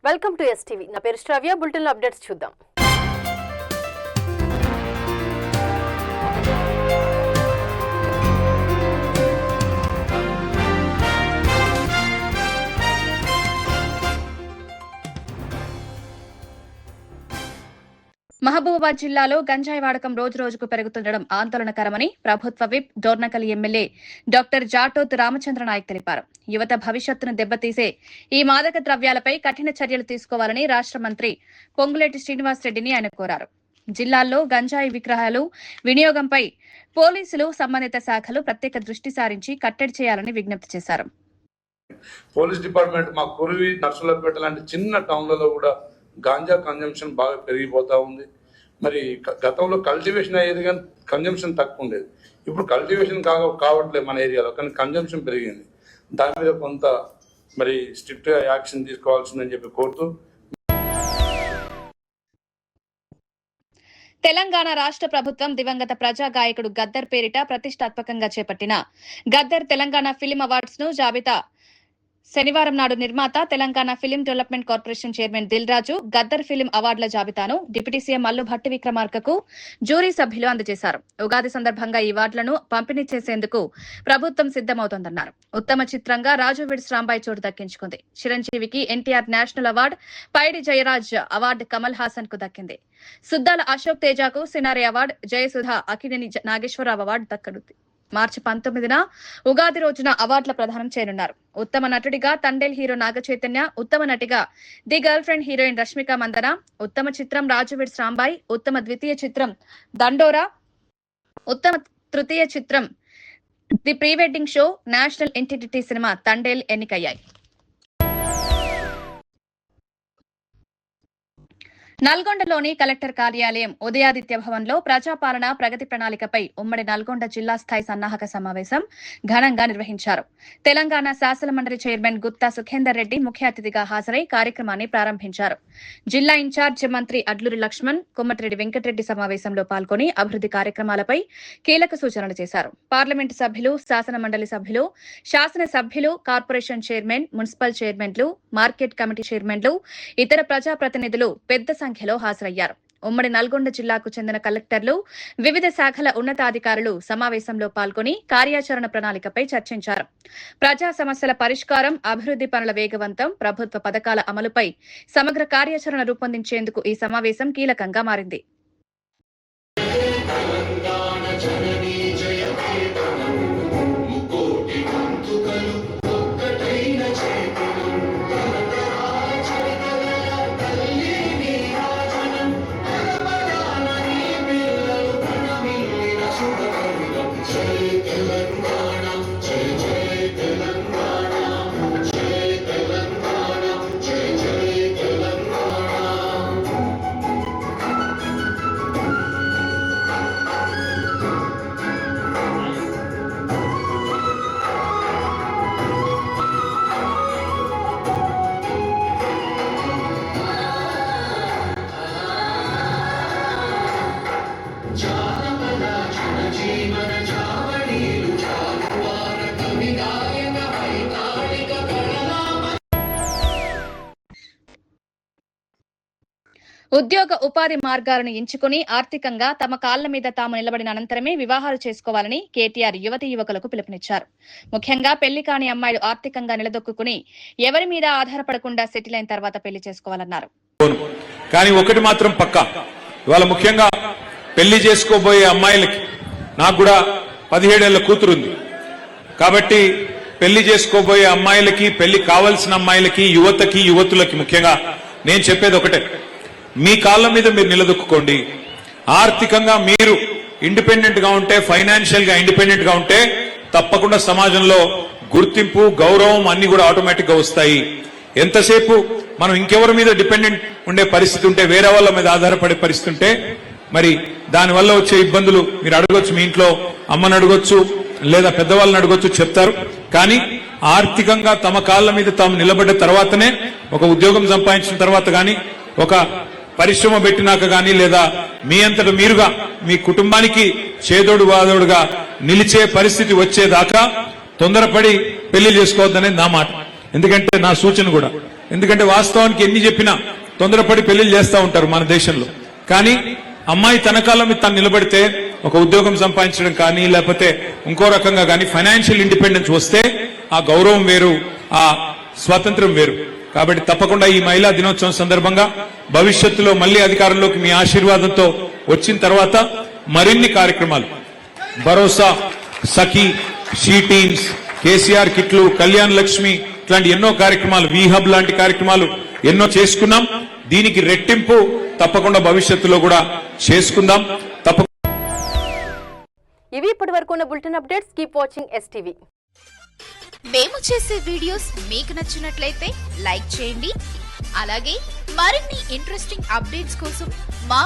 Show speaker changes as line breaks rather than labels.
Welcome to STV. నా పేరు శ్రావ్య. Bulletin లో అప్డేట్స్ చూద్దాం.
మహబూబాబాద్ జిల్లాలో గంజాయి వాడకం రోజురోజుకు పెరుగుతుండడం ఆందోళనకరమని ప్రభుత్వ whip Dornakal MLA doctor Jatoth Ramachandra Naik తెలిపారు. యువత భవిష్యత్తును దెబ్బతీసే ఈ మాదక ద్రవ్యాలపై కఠిన చర్యలు తీసుకోవాలని రాష్ట్ర మంత్రి పొంగులేటి శ్రీనివాసరెడ్డిని ఆయన కోరారు. జిల్లాల్లో గంజాయి విక్రయాలు వినియోగంపై పోలీసులు సంబంధిత శాఖలు ప్రత్యేక దృష్టి సారించి కట్టడి చేయాలని విజ్ఞప్తి చేశారు.
పోలీస్ డిపార్ట్మెంట్ మా కురివి నర్సులపేట లాంటి చిన్న టౌన్లలో కూడా గాంజా కన్జంప్షన్ బాగా పెరిగిపోతూ ఉంది. మరి గతంలో కల్టివేషన్ అయ్యేది కానీ కన్జంప్షన్ తక్కువ ఉండేది. ఇప్పుడు కల్టివేషన్ కావట్లేదు మన ఏరియాలో, కానీ కన్జంప్షన్ పెరిగింది. దాని మీద కొంత మరి స్ట్రిక్ట్గా యాక్షన్ తీసుకోవాల్సిందని చెప్పి కోరుతూ
తెలంగాణ రాష్ట్ర ప్రభుత్వం దివంగత ప్రజా గాయకుడు గద్దర్ పేరిట ప్రతిష్టాత్మకంగా చేపట్టిన గద్దర్ తెలంగాణ ఫిలిం అవార్డ్స్ ను జాబితా శనివారం నాడు నిర్మాత Telangana film development corporation chairman Dil Raju Gaddar film అవార్డుల జాబితాను డిప్యూటీ సీఎం మల్లు భట్టి విక్రమార్కకు జ్యూరీ సభ్యులు అందజేశారు. ఉగాది సందర్భంగా ఈ అవార్డులను పంపిణీ చేసేందుకు ప్రభుత్వం సిద్దమవుతోందన్నారు. ఉత్తమ చిత్రంగా రాజు విడ్స్ రాంబాయి చోటు దక్కించుకుంది. చిరంజీవికి NTR national award, Paidi Jayaraj award Kamal Haasan కు దక్కింది. సుద్దాల అశోక్ తేజాకు సినారి అవార్డు, జయసుధ అకినేని నాగేశ్వరరావు అవార్డు దక్కనుంది. మార్చి 19న ఉగాది రోజున అవార్డుల ప్రదానం చేయనున్నారు. ఉత్తమ నటుడిగా తండేల్ హీరో నాగచైతన్య, ఉత్తమ నటిగా the girlfriend heroine Rashmika Mandanna, ఉత్తమ చిత్రం రాజు విడ్స్ రాంబాయి, ఉత్తమ ద్వితీయ చిత్రం దండోరా, ఉత్తమ తృతీయ చిత్రం the pre wedding show, national ఎంటిటీ సినిమా తండేల్ ఎన్నికయ్యాయి. నల్గొండలోని కలెక్టర్ కార్యాలయం ఉదయాదిత్య భవన్లో ప్రజాపాలన ప్రగతి ప్రణాళికపై ఉమ్మడి నల్గొండ జిల్లా స్థాయి సన్నాహక సమావేశం ఘనంగా నిర్వహించారు. తెలంగాణ శాసనమండలి చైర్మన్ గుత్తా సుఖేందర్ రెడ్డి ముఖ్య అతిథిగా హాజరై కార్యక్రమాన్ని ప్రారంభించారు. జిల్లా ఇన్ఛార్జ్ మంత్రి అడ్లూరి లక్ష్మణ్, కొమ్మటిరెడ్డి వెంకటరెడ్డి సమావేశంలో పాల్గొని అభివృద్ది కార్యక్రమాలపై కీలక సూచనలు చేశారు. పార్లమెంటు సభ్యులు, శాసనమండలి సభ్యులు, శాసనసభ్యులు, కార్పొరేషన్ చైర్మన్, మున్సిపల్ చైర్మన్లు, మార్కెట్ కమిటీ చైర్మన్లు, ఇతర ప్రజాప్రతినిధులు పెద్ద సంఖ్యలో హాజరయ్యారు. ఉమ్మడి నల్గొండ జిల్లాకు చెందిన కలెక్టర్లు, వివిధ శాఖల ఉన్నతాధికారులు సమావేశంలో పాల్గొని కార్యాచరణ ప్రణాళికపై చర్చించారు. ప్రజా సమస్యల పరిష్కారం, అభివృద్ది పనుల వేగవంతం, ప్రభుత్వ పథకాల అమలుపై సమగ్ర కార్యాచరణ రూపొందించేందుకు ఈ సమావేశం కీలకంగా మారింది. ఉద్యోగ ఉపాధి మార్గాలను ఎంచుకుని ఆర్థికంగా తమ కాళ్ల మీద తాము నిలబడిన అనంతరమే వివాహాలు చేసుకోవాలని కేటీఆర్ యువతీ యువకులకు పిలుపునిచ్చారు. ముఖ్యంగా పెళ్లి కాని అమ్మాయిలు ఆర్థికంగా నిలదొక్కుని ఎవరి మీద ఆధారపడకుండా సెటిల్ అయిన తర్వాత పెళ్లి చేసుకోవాలన్నారు.
కానీ ఒకటి మాత్రం పక్కా, ఇవాళ ముఖ్యంగా పెళ్లి చేసుకోబోయే అమ్మాయిలకి, నాకు కూడా 17 ఏళ్ల కూతురుంది కాబట్టి పెళ్లి చేసుకోబోయే అమ్మాయిలకి, పెళ్లి కావాల్సిన అమ్మాయిలకి, యువతకి, యువతులకి ముఖ్యంగా నేను చెప్పేది ఒకటే, మీ కాళ్ళ మీద మీరు నిలదొక్కుకోండి. ఆర్థికంగా మీరు ఇండిపెండెంట్ గా ఉంటే, ఫైనాన్షియల్ గా ఇండిపెండెంట్ గా ఉంటే తప్పకుండా సమాజంలో గుర్తింపు, గౌరవం అన్ని కూడా ఆటోమేటిక్ గా వస్తాయి. ఎంతసేపు మనం ఇంకెవరి మీద డిపెండెంట్ ఉండే పరిస్థితి ఉంటే, వేరే వాళ్ళ మీద ఆధారపడే పరిస్థితి ఉంటే, మరి దానివల్ల వచ్చే ఇబ్బందులు మీరు అడగొచ్చు, మీ ఇంట్లో అమ్మని అడగొచ్చు, లేదా పెద్దవాళ్ళని అడగొచ్చు, చెప్తారు. కానీ ఆర్థికంగా తమ కాళ్ళ మీద తాము నిలబడ్డ తర్వాతనే, ఒక ఉద్యోగం సంపాదించిన తర్వాత కానీ, ఒక పరిశ్రమ పెట్టినాక గానీ, లేదా మీ అంతట మీరుగా మీ కుటుంబానికి చేదోడు వాదోడుగా నిలిచే పరిస్థితి వచ్చేదాకా తొందరపడి పెళ్లి చేసుకోవద్దనేది నా మాట. ఎందుకంటే నా సూచన కూడా, ఎందుకంటే వాస్తవానికి ఎన్ని చెప్పినా తొందరపడి పెళ్లిళ్ళు చేస్తూ ఉంటారు మన దేశంలో. కానీ అమ్మాయి తన కాలం మీద తను నిలబడితే ఒక ఉద్యోగం సంపాదించడం కానీ లేకపోతే ఇంకో రకంగా కానీ ఫైనాన్షియల్ ఇండిపెండెన్స్ వస్తే ఆ గౌరవం వేరు, ఆ స్వాతంత్రం వేరు. కాబట్టి తప్పకుండా ఈ మహిళా దినోత్సవం సందర్భంగా భవిష్యత్తులో మళ్లీ అధికారంలోకి మీ ఆశీర్వాదంతో వచ్చిన తర్వాత మరిన్ని కార్యక్రమాలు, భరోసా, సఖీ, షీ టీమ్స్, కేసీఆర్ కిట్లు, కళ్యాణ్ లక్ష్మి ఇట్లాంటి ఎన్నో కార్యక్రమాలు, వీహబ్ లాంటి కార్యక్రమాలు ఎన్నో చేసుకున్నాం. దీనికి రెట్టింపు తప్పకుండా భవిష్యత్తులో కూడా చేసుకుందాం.
ఇవి ఇప్పటి వరకు ఉన్న bulletin updates. Keep watching STV.
మేము చేసే వీడియోస్ మీకు నచ్చినట్లయితే లైక్ చేయండి. అలాగే మరిన్ని ఇంట్రెస్టింగ్ అప్డేట్స్ కోసం మా